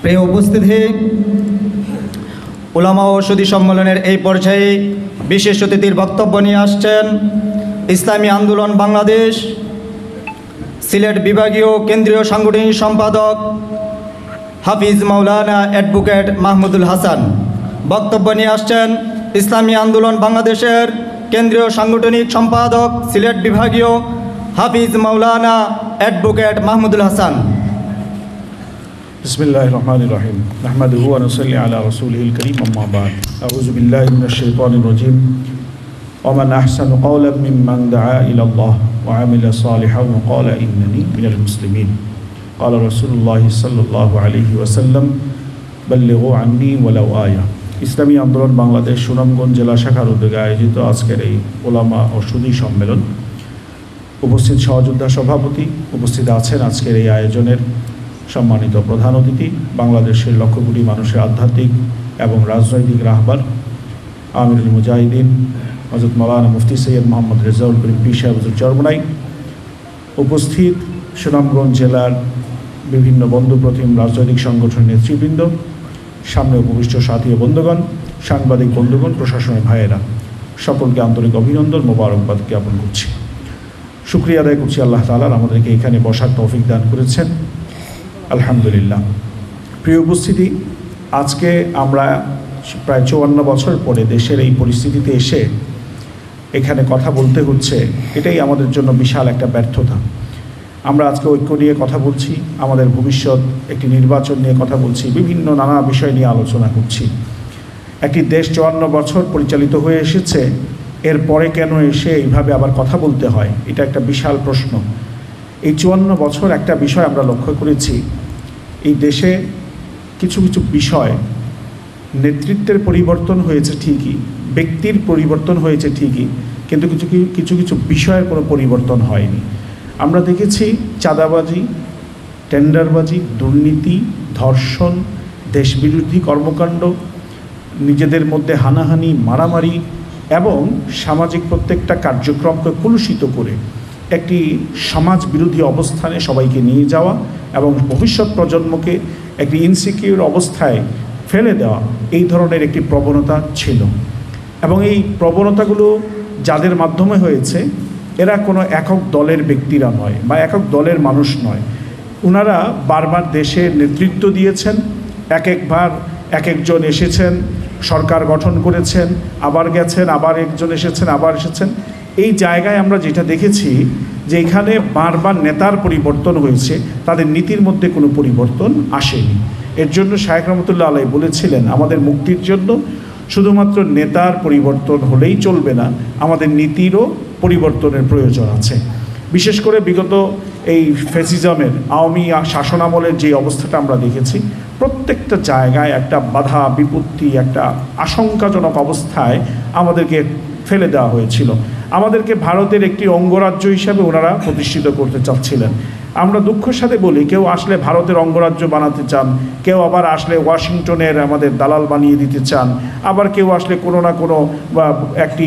প্রিয় উপস্থিতি, উলামা ও সুধী সম্মেলনের এই পর্যায়ে বিশেষ অতিথির বক্তব্য নিয়ে আসছেন ইসলামী আন্দোলন বাংলাদেশ সিলেট বিভাগীয় কেন্দ্রীয় সাংগঠনিক সম্পাদক হাফিজ মাওলানা অ্যাডভোকেট মাহমুদুল হাসান। বক্তব্য নিয়ে আসছেন ইসলামী আন্দোলন বাংলাদেশের কেন্দ্রীয় সাংগঠনিক সম্পাদক সিলেট বিভাগীয় হাফিজ মাওলানা অ্যাডভোকেট মাহমুদুল হাসান। বিসমিল্লাহির রহমানির রহিম। নাহমাদুহু ওয়া নুসাল্লি আলা রাসূলিহিল কারীম, আম্মা বা'দ। আউযু বিল্লাহি মিনাশ শাইতানির রাজীম। ওয়া মান আহসানু ক্বাওলান মিম্মান দাআ ইলাল্লাহ ওয়া আমিলা সালিহান ওয়া ক্বালা ইন্নানী মিনাল মুসলিমিন। ক্বালা রাসূলুল্লাহি সাল্লাল্লাহু আলাইহি ওয়াসাল্লাম, বাল্লিগু আন্নী ওয়ালাউ আয়া। ইসলামী আন্দোলন বাংলাদেশ সুনামগঞ্জ জেলা শাখার উদ্যোগে আয়োজিত আজকের এই উলামা ও সুধী সম্মেলন, উপস্থিত সহযোদ্ধা সভাপতি, উপস্থিত আছেন আজকের এই আয়োজনের সম্মানিত প্রধান অতিথি, বাংলাদেশের লক্ষ কোটি মানুষের আধ্যাত্মিক এবং রাজনৈতিক রাহবার আমিরুল মুজাহিদিন হযরত মাওলানা মুফতি সৈয়দ মোহাম্মদ রেজাউল করিম পীর সাহেব হুজুর চরমনাই, উপস্থিত সুনামগঞ্জ জেলার বিভিন্ন বন্ধুপ্রতিম রাজনৈতিক সংগঠনের নেতৃবৃন্দ, সামনে উপবিষ্ট সাথী ও বন্ধুগণ, সাংবাদিক বন্ধুগণ, প্রশাসনের ভাইয়েরা, সকলকে আন্তরিক অভিনন্দন, মোবারকবাদ জ্ঞাপন করছি। শুকরিয়া আদায় করছি আল্লাহ তাআলার, আমাদেরকে এখানে বসার তৌফিক দান করেছেন, আলহামদুলিল্লাহ। প্রিয় উপস্থিতি, আজকে আমরা প্রায় 54 বছর পরে দেশের এই পরিস্থিতিতে এসে এখানে কথা বলতে হচ্ছে, এটাই আমাদের জন্য বিশাল একটা ব্যর্থতা। আমরা আজকে ঐক্য নিয়ে কথা বলছি, আমাদের ভবিষ্যৎ একটি নির্বাচন নিয়ে কথা বলছি, বিভিন্ন নানা বিষয় নিয়ে আলোচনা করছি। একটি দেশ 54 বছর পরিচালিত হয়ে এসেছে, এরপরে কেন এসে এইভাবে আবার কথা বলতে হয়, এটা একটা বিশাল প্রশ্ন। এই 54 বছর একটা বিষয় আমরা লক্ষ্য করেছি, এই দেশে কিছু কিছু বিষয়, নেতৃত্বের পরিবর্তন হয়েছে ঠিকই, ব্যক্তির পরিবর্তন হয়েছে ঠিকই, কিন্তু কিছু কিছু বিষয়ের কোনো পরিবর্তন হয়নি। আমরা দেখেছি চাঁদাবাজি, টেন্ডারবাজি, দুর্নীতি, ধর্ষণ, দেশবিরোধী কর্মকাণ্ড, নিজেদের মধ্যে হানাহানি, মারামারি এবং সামাজিক প্রত্যেকটা কার্যক্রমকে কলুষিত করে একটি সমাজ বিরোধী অবস্থানে সবাইকে নিয়ে যাওয়া এবং ভবিষ্যৎ প্রজন্মকে একটি ইনসিকিউর অবস্থায় ফেলে দেওয়া, এই ধরনের একটি প্রবণতা ছিল। এবং এই প্রবণতাগুলো যাদের মাধ্যমে হয়েছে, এরা কোনো একক দলের ব্যক্তিরা নয় বা একক দলের মানুষ নয়। ওনারা বারবার দেশের নেতৃত্ব দিয়েছেন, একবার এক একজন এসেছেন, সরকার গঠন করেছেন, আবার গেছেন, আবার একজন এসেছেন, আবার এসেছেন। এই জায়গায় আমরা যেটা দেখেছি যে এখানে বারবার নেতার পরিবর্তন হয়েছে, তাদের নীতির মধ্যে কোনো পরিবর্তন আসেনি। এর জন্য শায়খ রহমতুল্লাহ আলাইহি বলেছিলেন, আমাদের মুক্তির জন্য শুধুমাত্র নেতার পরিবর্তন হলেই চলবে না, আমাদের নীতিরও পরিবর্তনের প্রয়োজন আছে। বিশেষ করে বিগত এই ফ্যাসিজমের আওয়ামী শাসনামলের যে অবস্থাটা আমরা দেখেছি, প্রত্যেকটা জায়গায় একটা বাধা বিপত্তি, একটা আশঙ্কাজনক অবস্থায় আমাদেরকে ফেলে দেওয়া হয়েছিল। আমাদেরকে ভারতের একটি অঙ্গরাজ্য হিসাবে ওনারা প্রতিষ্ঠিত করতে চাচ্ছিলেন। আমরা দুঃখের সাথে বলি, কেউ আসলে ভারতের অঙ্গরাজ্য বানাতে চান, কেউ আবার আসলে ওয়াশিংটনের আমাদের দালাল বানিয়ে দিতে চান, আবার কেউ আসলে কোনো না কোনো বা একটি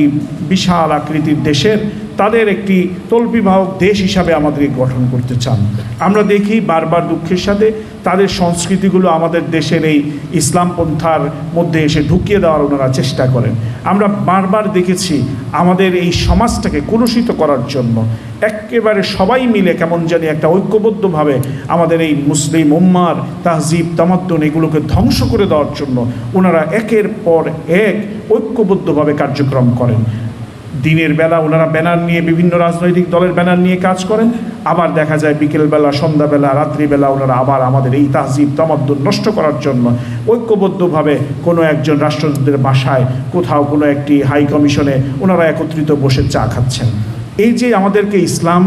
বিশাল আকৃতির দেশের তাদের একটি তল্পিবাহক দেশ হিসাবে আমাদেরকে গঠন করতে চান। আমরা দেখি বারবার দুঃখের সাথে তাদের সংস্কৃতিগুলো আমাদের দেশের এই ইসলাম পন্থার মধ্যে এসে ঢুকিয়ে দেওয়ার ওনারা চেষ্টা করেন। আমরা বারবার দেখেছি আমাদের এই সমাজটাকে কলুষিত করার জন্য একেবারে সবাই মিলে কেমন জানি একটা ঐক্যবদ্ধভাবে আমাদের এই মুসলিম উম্মার তাহজিব তামাদ্দুন এগুলোকে ধ্বংস করে দেওয়ার জন্য ওনারা একের পর এক ঐক্যবদ্ধভাবে কার্যক্রম করেন। দিনের বেলা ওনারা ব্যানার নিয়ে, বিভিন্ন রাজনৈতিক দলের ব্যানার নিয়ে কাজ করেন, আবার দেখা যায় বিকেলবেলা, সন্ধ্যাবেলা, রাত্রিবেলা ওনারা আবার আমাদের এই তাহজিব তামাদ্দুন নষ্ট করার জন্য ঐক্যবদ্ধভাবে কোনো একজন রাষ্ট্রদূতের বাসায়, কোথাও কোনো একটি হাই কমিশনে ওনারা একত্রিত বসে চা খাচ্ছেন। এই যে আমাদেরকে ইসলাম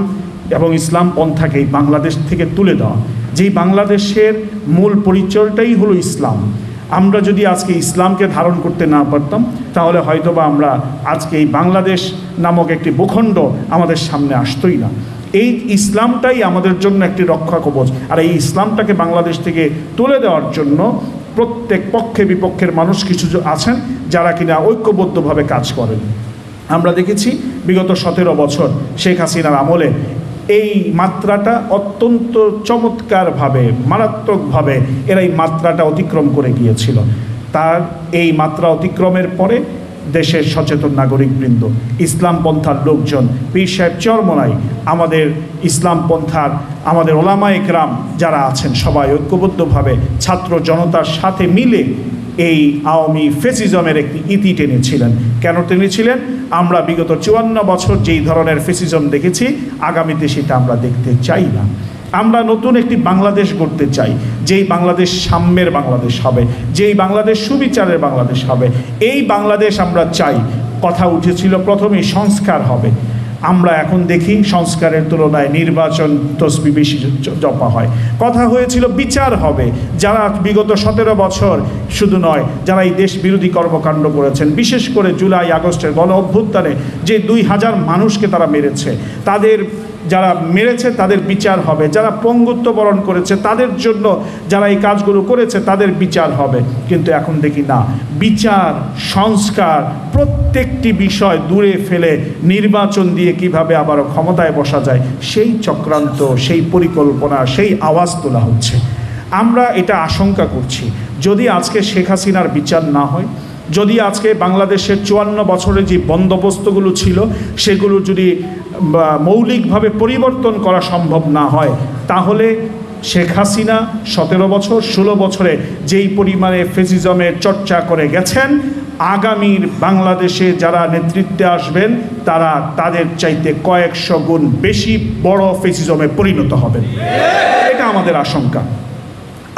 এবং ইসলাম পন্থাকে এই বাংলাদেশ থেকে তুলে দেওয়া, যেই বাংলাদেশের মূল পরিচয়টাই হলো ইসলাম, আমরা যদি আজকে ইসলামকে ধারণ করতে না পারতাম, তাহলে হয়তোবা আমরা আজকে এই বাংলাদেশ নামক একটি ভূখণ্ড আমাদের সামনে আসতোই না। এই ইসলামটাই আমাদের জন্য একটি রক্ষা কবচ। আর এই ইসলামটাকে বাংলাদেশ থেকে তুলে দেওয়ার জন্য প্রত্যেক পক্ষে বিপক্ষের মানুষ কিছু আছেন যারা কিনা ঐক্যবদ্ধভাবে কাজ করেন। আমরা দেখেছি বিগত 17 বছর শেখ হাসিনার আমলে এই মাত্রাটা অত্যন্ত চমৎকারভাবে, মারাত্মকভাবে এরা এই মাত্রাটা অতিক্রম করে গিয়েছিল। তার এই মাত্রা অতিক্রমের পরে দেশের সচেতন নাগরিকবৃন্দ, ইসলাম পন্থার লোকজন, পীর সাহেব চরমোনাই, আমাদের ইসলাম পন্থার আমাদের ওলামায়ে কেরাম যারা আছেন, সবাই ঐক্যবদ্ধভাবে ছাত্র জনতার সাথে মিলে এই আওয়ামী ফেসিজমের একটি ইতি টেনেছিলেন। কেন টেনেছিলেন? আমরা বিগত 54 বছর যেই ধরনের ফেসিজম দেখেছি, আগামীতে সেটা আমরা দেখতে চাই না। আমরা নতুন একটি বাংলাদেশ গড়তে চাই, যেই বাংলাদেশ সাম্যের বাংলাদেশ হবে, যেই বাংলাদেশ সুবিচারের বাংলাদেশ হবে। এই বাংলাদেশ আমরা চাই। কথা উঠেছিল প্রথমেই সংস্কার হবে। আমরা এখন দেখি সংস্কারের তুলনায় নির্বাচন তসবি বেশি জপা হয়। কথা হয়েছিল বিচার হবে। যারা বিগত 17 বছর শুধু নয়, যারা এই দেশ বিরোধী কর্মকাণ্ড করেছেন, বিশেষ করে জুলাই আগস্টের গণ অভ্যুত্থানে যে 2000 মানুষকে তারা মেরেছে, যারা মেরেছে তাদের বিচার হবে। যারা পঙ্গুত্ব বরণ করেছে তাদের জন্য, যারা এই কাজগুলো করেছে তাদের বিচার হবে। কিন্তু এখন দেখি না, বিচার, সংস্কার প্রত্যেকটি বিষয় দূরে ফেলে নির্বাচন দিয়ে কিভাবে আবারও ক্ষমতায় বসা যায়, সেই চক্রান্ত, সেই পরিকল্পনা, সেই আওয়াজ তোলা হচ্ছে। আমরা এটা আশঙ্কা করছি, যদি আজকে শেখ হাসিনার বিচার না হয়, যদি আজকে বাংলাদেশের 54 বছরে যে বন্দোবস্তগুলো ছিল সেগুলো যদি মৌলিকভাবে পরিবর্তন করা সম্ভব না হয়, তাহলে শেখ হাসিনা 17 বছর 16 বছরে যেই পরিমাণে ফেসিজমের চর্চা করে গেছেন, আগামীর বাংলাদেশে যারা নেতৃত্বে আসবেন তারা তাদের চাইতে কয়েকশো গুণ বেশি বড় ফেসিজমে পরিণত হবেন। এটা আমাদের আশঙ্কা।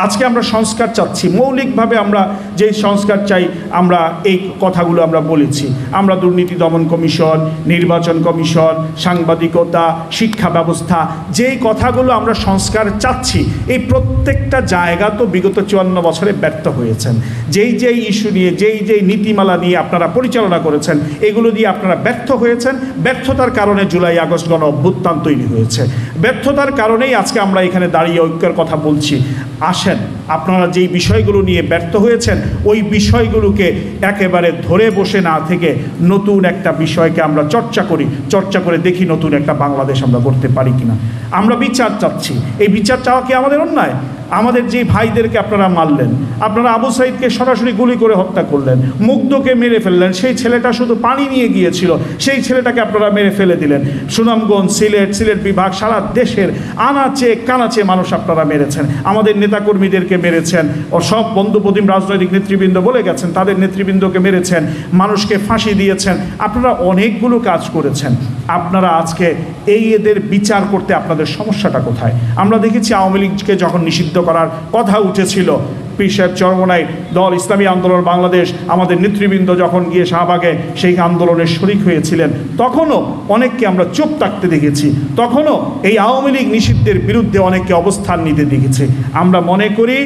আজকে আমরা সংস্কার চাচ্ছি, মৌলিকভাবে আমরা যেই সংস্কার চাই, আমরা এই কথাগুলো আমরা বলেছি। আমরা দুর্নীতি দমন কমিশন, নির্বাচন কমিশন, সাংবাদিকতা, শিক্ষা ব্যবস্থা, যেই কথাগুলো আমরা সংস্কার চাচ্ছি, এই প্রত্যেকটা জায়গা তো বিগত 54 বছরে ব্যর্থ হয়েছেন। যেই ইস্যু নিয়ে, যেই নীতিমালা নিয়ে আপনারা পরিচালনা করেছেন, এগুলো দিয়ে আপনারা ব্যর্থ হয়েছেন। ব্যর্থতার কারণে জুলাই আগস্ট গণ অভ্যুত্থান তৈরি হয়েছে। ব্যর্থতার কারণেই আজকে আমরা এখানে দাঁড়িয়ে ঐক্যের কথা বলছি। আসেন, আপনারা যেই বিষয়গুলো নিয়ে ব্যর্থ হয়েছেন, ওই বিষয়গুলোকে একেবারে ধরে বসে না থেকে নতুন একটা বিষয়কে আমরা চর্চা করে দেখি নতুন একটা বাংলাদেশ আমরা করতে পারি কিনা। আমরা বিচার চাচ্ছি। এই বিচার চাওয়া কি আমাদের অন্যায়? আমাদের যে ভাইদেরকে আপনারা মারলেন, আপনারা আবু সাইদকে সরাসরি গুলি করে হত্যা করলেন, মুগ্ধকে মেরে ফেললেন, সেই ছেলেটা শুধু পানি নিয়ে গিয়েছিল, সেই ছেলেটাকে আপনারা মেরে ফেলে দিলেন। সুনামগঞ্জ, সিলেট বিভাগ, সারা দেশের আনাচে কানাচে মানুষ আপনারা মেরেছেন। আমাদের নেতাকর্মীদেরকে মেরেছেন, ও সব বন্ধুপ্রতিম রাজনৈতিক নেতৃবৃন্দ বলে গেছেন, তাদের নেতৃবৃন্দকে মেরেছেন, মানুষকে ফাঁসি দিয়েছেন। আপনারা অনেকগুলো কাজ করেছেন। আপনারা আজকে এদের বিচার করতে আপনাদের সমস্যাটা কোথায়? আমরা দেখেছি আওয়ামী লীগকে যখন নিষিদ্ধ করার কথা উঠেছিল, পীর সাহেব চরমোনাই, দল ইসলামী আন্দোলন বাংলাদেশ, আমাদের নেতৃবৃন্দ যখন গিয়ে শাহবাগে সেই আন্দোলনের শরিক হয়েছিলেন, তখনও অনেককে আমরা চুপ থাকতে দেখেছি। তখনও এই আওয়ামী লীগ নিষিদ্ধের বিরুদ্ধে অনেককে অবস্থান নিতে দেখেছি। আমরা মনে করি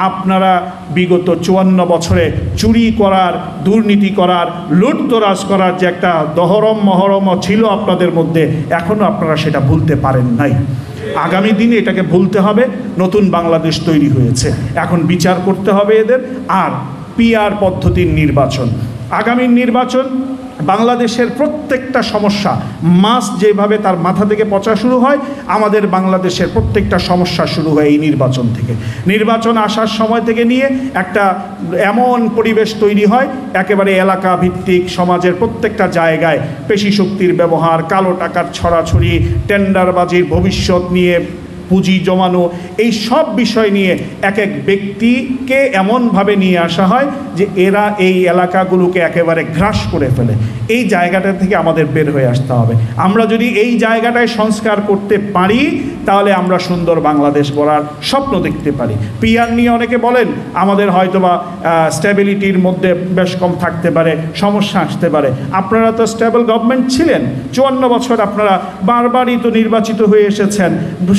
আপনারা বিগত 54 বছরে চুরি করার, দুর্নীতি করার, লুটতরাজ করার যে একটা মহরম ছিল আপনাদের মধ্যে, এখনও আপনারা সেটা ভুলতে পারেন নাই। আগামী দিনে এটাকে ভুলতে হবে। নতুন বাংলাদেশ তৈরি হয়েছে, এখন বিচার করতে হবে এদের। আর পিআর পদ্ধতির নির্বাচন, আগামী নির্বাচন বাংলাদেশের প্রত্যেকটা সমস্যা যেভাবে তার মাথা থেকে পচা শুরু হয়, আমাদের বাংলাদেশের প্রত্যেকটা সমস্যা শুরু হয় এই নির্বাচন থেকে। নির্বাচন আসার সময় থেকে নিয়ে একটা এমন পরিবেশ তৈরি হয়, একেবারে এলাকা ভিত্তিক সমাজের প্রত্যেকটা জায়গায় পেশি শক্তির ব্যবহার, কালো টাকার ছড়াছড়ি, টেন্ডারবাজির ভবিষ্যৎ নিয়ে পুঁজি জমানো, এই সব বিষয় নিয়ে এক ব্যক্তিকে এমনভাবে নিয়ে আসা হয় যে এরা এই এলাকাগুলোকে একেবারে গ্রাস করে ফেলে। এই জায়গাটা থেকে আমাদের বের হয়ে আসতে হবে। আমরা যদি এই জায়গাটায় সংস্কার করতে পারি, তাহলে আমরা সুন্দর বাংলাদেশ গড়ার স্বপ্ন দেখতে পারি। পিআর নিয়ে অনেকে বলেন আমাদের হয়তোবা স্ট্যাবিলিটির মধ্যে বেশ কম থাকতে পারে, সমস্যা আসতে পারে। আপনারা তো স্টেবল গভর্নমেন্ট ছিলেন 54 বছর, আপনারা বারবারই তো নির্বাচিত হয়ে এসেছেন,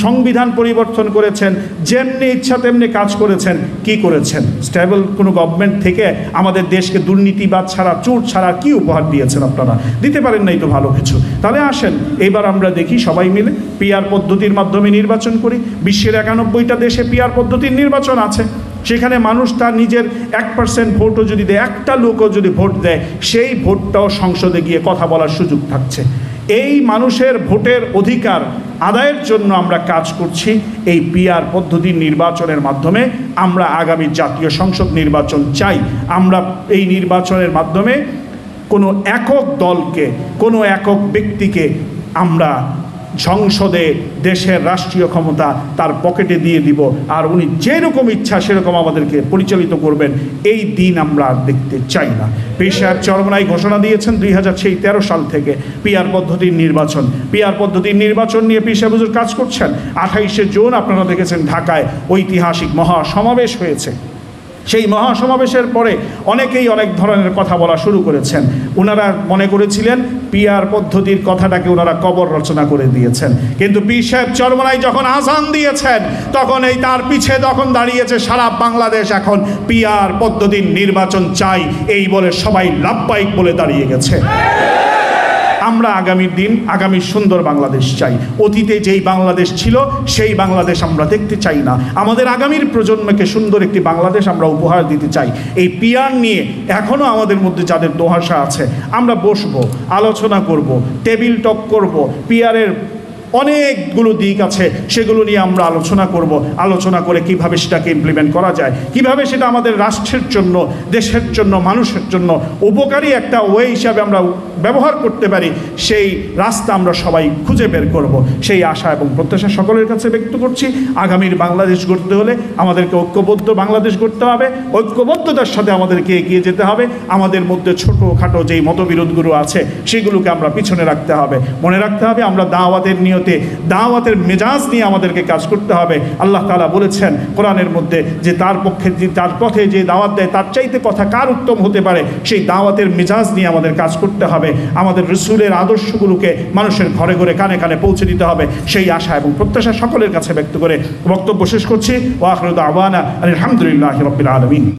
সংবিধান পরিবর্তন করেছেন, যেমনি ইচ্ছা তেমনি কাজ করেছেন। কি করেছেন? স্টেবল কোনো গভর্নমেন্ট থেকে আমাদের দেশকে দুর্নীতিবাদ ছাড়া, চোর ছাড়া কি উপহার দিয়েছেন? আপনারা দিতে পারেন নাই তো ভালো কিছু। তাহলে আসেন এবার আমরা দেখি সবাই মিলে পিআর পদ্ধতির মাধ্যমে নির্বাচন করি। বিশ্বের 91টা দেশে পিআর পদ্ধতির নির্বাচন আছে। সেখানে মানুষ তার নিজের 1% ভোটও যদি দেয়, একটা লোকও যদি ভোট দেয়, সেই ভোটটাও সংসদে গিয়ে কথা বলার সুযোগ থাকছে। এই মানুষের ভোটের অধিকার আদায়ের জন্য আমরা কাজ করছি। এই পিআর পদ্ধতির নির্বাচনের মাধ্যমে আমরা আগামী জাতীয় সংসদ নির্বাচন চাই। আমরা এই নির্বাচনের মাধ্যমে কোনো একক দলকে, কোনো একক ব্যক্তিকে আমরা সংসদে দেশের রাষ্ট্রীয় ক্ষমতা তার পকেটে দিয়ে দিব, আর উনি যেরকম ইচ্ছা সেরকম আমাদেরকে পরিচালিত করবেন, এই দিন আমরা আর দেখতে চাই না। পীর সাহেব চরমনাই ঘোষণা দিয়েছেন 2013 সাল থেকে পিআর পদ্ধতির নির্বাচন নিয়ে পীর সাহেব হুজুর কাজ করছেন। 28শে জুন আপনারা দেখেছেন ঢাকায় ঐতিহাসিক মহাসমাবেশ হয়েছে। সেই মহাসমাবেশের পরে অনেকেই অনেক ধরনের কথা বলা শুরু করেছেন। ওনারা মনে করেছিলেন পিআর পদ্ধতির কথাটাকে ওনারা কবর রচনা করে দিয়েছেন, কিন্তু পীর সাহেব চরমনাই যখন আজান দিয়েছেন তখন এই তার পিছে তখন দাঁড়িয়েছে সারা বাংলাদেশ এখন পিআর পদ্ধতির নির্বাচন চাই এই বলে সবাই লাব্বাইক বলে দাঁড়িয়ে গেছে। আমরা আগামীর দিন আগামী সুন্দর বাংলাদেশ চাই। অতীতে যেই বাংলাদেশ ছিল সেই বাংলাদেশ আমরা দেখতে চাই না। আমাদের আগামীর প্রজন্মকে সুন্দর একটি বাংলাদেশ আমরা উপহার দিতে চাই। এই পিআর নিয়ে এখনও আমাদের মধ্যে যাদের দোহাশা আছে, আমরা বসবো, আলোচনা করব, টেবিল টক করব। পিআরের অনেকগুলো দিক আছে, সেগুলো নিয়ে আমরা আলোচনা করব। আলোচনা করে কিভাবে সেটাকে ইমপ্লিমেন্ট করা যায়, কিভাবে সেটা আমাদের রাষ্ট্রের জন্য, দেশের জন্য, মানুষের জন্য উপকারী একটা ওয়ে হিসাবে আমরা ব্যবহার করতে পারি, সেই রাস্তা আমরা সবাই খুঁজে বের করব। সেই আশা এবং প্রত্যাশা সকলের কাছে ব্যক্ত করছি। আগামীর বাংলাদেশ গড়তে হলে আমাদেরকে ঐক্যবদ্ধ বাংলাদেশ গড়তে হবে। ঐক্যবদ্ধতার সাথে আমাদেরকে এগিয়ে যেতে হবে। আমাদের মধ্যে ছোটোখাটো যেই মতবিরোধগুলো আছে সেগুলোকে আমরা পিছনে রাখতে হবে। মনে রাখতে হবে আমরা দাওয়াতের নিয়তে, দাওয়াতের মেজাজ নিয়ে আমাদেরকে কাজ করতে হবে। আল্লাহ তাআলা বলেছেন কোরআনের মধ্যে যে তার পক্ষে, তার পথে যে দাওয়াত দেয় তার চাইতে কথা কার উত্তম হতে পারে। সেই দাওয়াতের মেজাজ নিয়ে আমাদের কাজ করতে হবে। আমাদের রাসূলের আদর্শগুলোকে মানুষের ঘরে ঘরে কানে কানে পৌঁছে দিতে হবে। সেই আশা এবং প্রত্যাশা সকলের কাছে ব্যক্ত করে বক্তব্য শেষ করছি। ওয়া আখিরু দাওয়ানা আলহামদুলিল্লাহি রাব্বিল আলামিন।